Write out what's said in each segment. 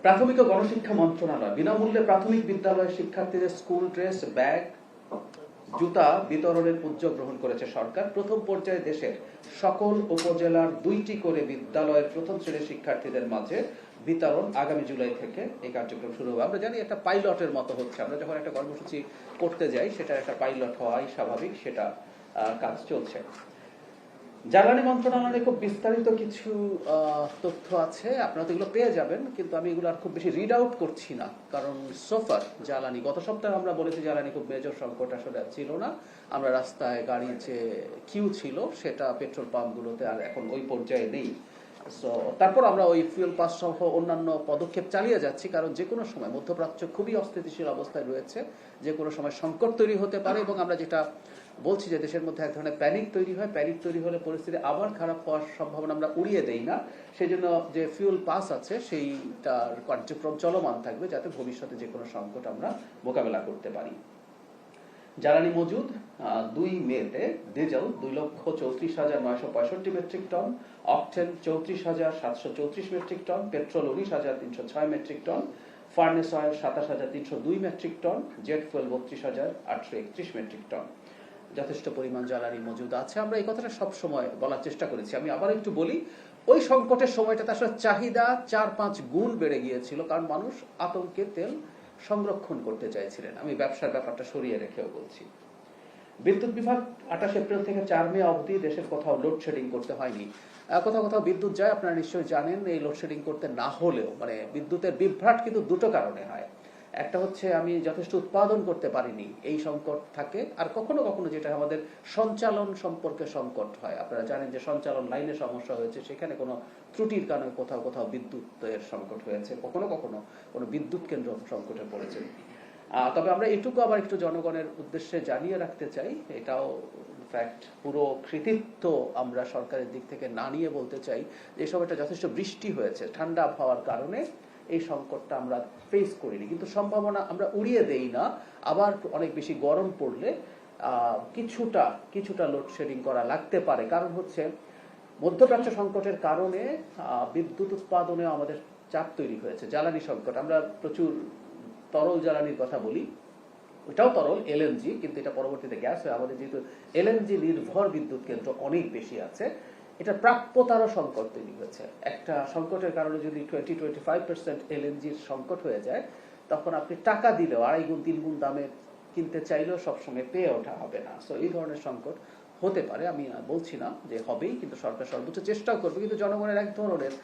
প্রাথমিক ও গণশিক্ষা মন্ত্রণালয় বিনামূল্যে প্রাথমিক বিদ্যালয়ের শিক্ষার্থীদের স্কুল ড্রেস, ব্যাগ, জুতা বিতরণের উদ্যোগ গ্রহণ করেছে সরকার। প্রথম পর্যায়ে দেশের সকল উপজেলার 2টি করে বিদ্যালয়ের প্রথম শ্রেণীর শিক্ষার্থীদের মাঝে বিতরণ আগামী জুলাই থেকে এই কার্যক্রম শুরু হবে। আমরা জানি একটা পাইলটের মতো হচ্ছে, আমরা যখন একটা কর্মসূচি করতে যাই সেটা একটা পাইলট হওয়াই স্বাভাবিক, সেটা কাজ চলছে। জ্বালানি মন্ত্রণালয়ে খুব বিস্তারিত কিছু তথ্য আছে, আপনারা তো এগুলো পেয়ে যাবেন, কিন্তু আমি এগুলো আর খুব বেশি রিড আউট করছি না, কারণ সোফার জ্বালানি গত সপ্তাহে আমরা বলেছি জ্বালানি খুব মেজর সংকট আসলে ছিল না। আমরা রাস্তায় গাড়ির যে কিউ ছিল সেটা পেট্রোল পাম্পগুলোতে আর এখন ওই পর্যায়ে নেই। সো তারপর আমরা ওই ফুয়েল পাস সহ অন্যান্য পদক্ষেপ চালিয়ে যাচ্ছি, কারণ যে কোনো সময় মধ্যপ্রাচ্য খুবই অস্থিতিশীল অবস্থায় রয়েছে, যে কোনো সময় সংকট তৈরি হতে পারে। এবং আমরা যেটা বলছি যে দেশের মধ্যে এক ধরনের প্যানিক তৈরি হয়, প্যানিক তৈরি হলে পরিস্থিতি আবার খারাপ হওয়ার সম্ভাবনা আমরা উড়িয়ে দেই না। সেই জন্য যে ফুয়েল পাস আছে সেইটার কার্যক্রম চলমান থাকবে, যাতে ভবিষ্যতে যে কোনো সংকট আমরা মোকাবেলা করতে পারি। জ্বালানি মজুদ 2 মেতে diesel 2,34,965 metric ton, octane 34,734 metric ton, petrol 19,306 metric ton, furnace oil 27,302 metric ton, jet fuel 32,831 metric ton যথেষ্ট পরিমাণ জ্বালানি মজুদ আছে। আমরা এই কথাটা সব সময় বলার চেষ্টা করেছি। আমি আবার একটু বলি, ওই সংকটের সময়টাতে আসলে চাহিদা 4-5 গুণ বেড়ে গিয়েছিল, কারণ মানুষ আতঙ্কে তেল সংরক্ষণ করতে চাইছিলেন। আমি ব্যবসার ব্যাপারটা সরিয়ে রেখেও বলছি। বিদ্যুৎ বিভাগ 28 এপ্রিল থেকে 4 মে অবধি দেশের কোথাও লোডশেডিং করতে হয়নি। কোথাও কোথাও বিদ্যুৎ যায়, আপনারা নিশ্চয়ই জানেন। এই লোডশেডিং করতে না হলেও মানে বিদ্যুতের বিভ্রাট কিন্তু দুটো কারণে হয়। একটা হচ্ছে আমি যথেষ্ট উৎপাদন করতে পারিনি, এই সংকট থাকে। আর কখনো কখনো যেটা আমাদের সঞ্চালন সম্পর্কে সংকট হয়, আপনারা জানেন যে সঞ্চালন লাইনে সমস্যা হয়েছে, সেখানে কোনো ত্রুটির কারণে কোথাও কোথাও বিদ্যুতের সংকট হয়েছে, কখনো কখনো কোনো বিদ্যুৎ কেন্দ্র সংকটে পড়েছে। তবে আমরা এটুকু আবার একটু জনগণের উদ্দেশ্যে জানিয়ে রাখতে চাই, এটাও ফ্যাক্ট, পুরো কৃতিত্ব আমরা সরকারের দিক থেকে না নিয়ে বলতে চাই যে এই সময়টা যথেষ্ট বৃষ্টি হয়েছে, ঠান্ডা আবহাওয়ার কারণে এই সংকটটা আমরা ফেস করিনি। কিন্তু সম্ভাবনা আমরা উড়িয়ে দেই না, আবার অনেক বেশি গরম পড়লে কিছুটা লোডশেডিং করা লাগতে পারে। কারণ হচ্ছে মধ্যপ্রাচ্য সংকটের কারণে বিদ্যুৎ উৎপাদনে আমাদের চাপ তৈরি হয়েছে। জ্বালানি সংকট, আমরা প্রচুর তরল জ্বালানির কথা বলি, ওটাও তরল এলএনজি, কিন্তু এটা পরবর্তীতে গ্যাস হয়ে আমাদের যেহেতু এলএনজি নির্ভর বিদ্যুৎ কেন্দ্র অনেক বেশি আছে, এটা প্রাপ্যতারও সংকট তৈরি হয়েছে। একটা সংকটের কারণে যদি 20-25% এলএনজির সংকট হয়ে যায়, তখন আপনি টাকা দিলেও 2.5 গুণ 3 গুণ দামে কিনতে চাইলেও সবসময় পেয়ে ওঠা হবে না। সো এই ধরনের সংকট হতে পারে, আমি বলছি না যে হবেই, কিন্তু সরকার সর্বোচ্চ চেষ্টাও করবে। কিন্তু জনগণের এক ধরনের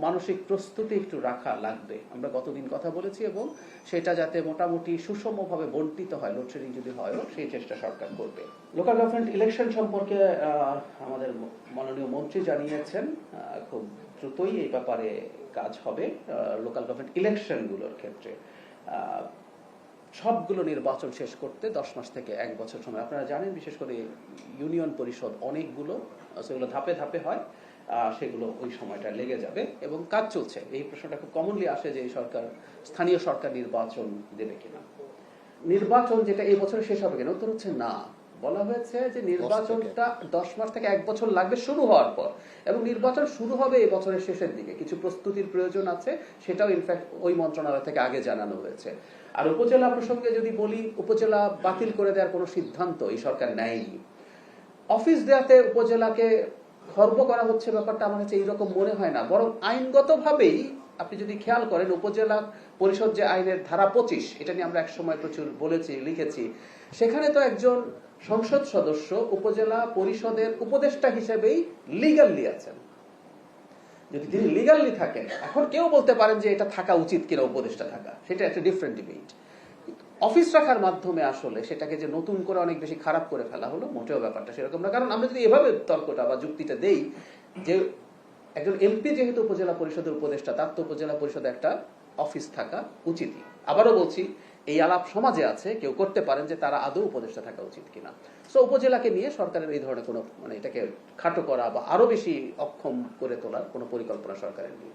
মানসিক প্রস্তুতি একটু রাখা লাগবে। আমরা গতদিন কথা বলেছি, এবং সেটা যাতে মোটামুটি সুষমভাবে বন্টিত হয়, লোডশেডিং যদি হয়ও সেই চেষ্টা সরকার করবে। লোকাল গভর্নমেন্ট ইলেকশন সম্পর্কে আমাদের মাননীয় মন্ত্রী জানিয়েছেন খুব দ্রুতই এই ব্যাপারে কাজ হবে। লোকাল গভর্নমেন্ট ইলেকশনগুলোর ক্ষেত্রে সবগুলো নির্বাচন শেষ করতে 10 মাস থেকে 1 বছর সময়। আপনারা জানেন বিশেষ করে ইউনিয়ন পরিষদ অনেকগুলো, সেগুলো ধাপে ধাপে হয়, সেগুলো ওই সময়টা লেগে যাবে এবং কাজ চলছে। এই প্রশ্নটা খুব কমনলি আসে যে এই সরকার স্থানীয় সরকার নির্বাচন দেবে কিনা, নির্বাচন যেটা এই বছরে শেষ হবে কিনা। উত্তর হচ্ছে না। বলা হয়েছে যে নির্বাচনটা 10 মাস থেকে 1 বছর লাগবে শুরু হওয়ার পর, এবং নির্বাচন শুরু হবে এই বছরের শেষের দিকে। কিছু প্রস্তুতির প্রয়োজন আছে, সেটাও ইনফ্যাক্ট ওই মন্ত্রণালয় থেকে আগে জানানো হয়েছে। আর উপজেলা প্রসঙ্গে যদি বলি, উপজেলা বাতিল করে দেওয়ার কোনো সিদ্ধান্ত এই সরকার নেয়নি। অফিস দেওয়াতে উপজেলাকে খর্ব করা হচ্ছে, ব্যাপারটা আমার কাছে এইরকম মনে হয় না। বরং আইনগতভাবেই আপনি যদি খেয়াল করেন, উপজেলা পরিষদ যে আইনের ধারা 25, এটা নিয়ে আমরা এক সময় প্রচুর বলেছি, লিখেছি, সেখানে তো একজন সংসদ সদস্য উপজেলা পরিষদের উপদেষ্টা হিসেবেই লিগ্যালি আছেন। যদি তিনি লিগ্যালি থাকেন, এখন কেউ বলতে পারেন যে এটা থাকা উচিত কিনা উপদেষ্টা থাকা, সেটা একটা ডিফারেন্ট ডিবেট। অফিস রাখার মাধ্যমে আসলে সেটাকে যে নতুন করে অনেক বেশি খারাপ করে ফেলা হলো, মোটেও ব্যাপারটা সেরকম না। কারণ আমরা যদি এভাবে তর্কটা বা যুক্তিটা দেই যে একজন এমপি যেহেতু উপজেলা পরিষদের উপদেষ্টা, তার তো উপজেলা পরিষদে একটা অফিস থাকা উচিতই। আবারও বলছি, এই আলাপ সমাজে আছে, কেউ করতে পারেন যে তারা আদৌ উপদেষ্টা থাকা উচিত কিনা। সো উপজেলাকে নিয়ে সরকারের এই ধরনের কোনো এটাকে খাটো করা বা আরো বেশি অক্ষম করে তোলার কোনো পরিকল্পনা সরকারের নেই।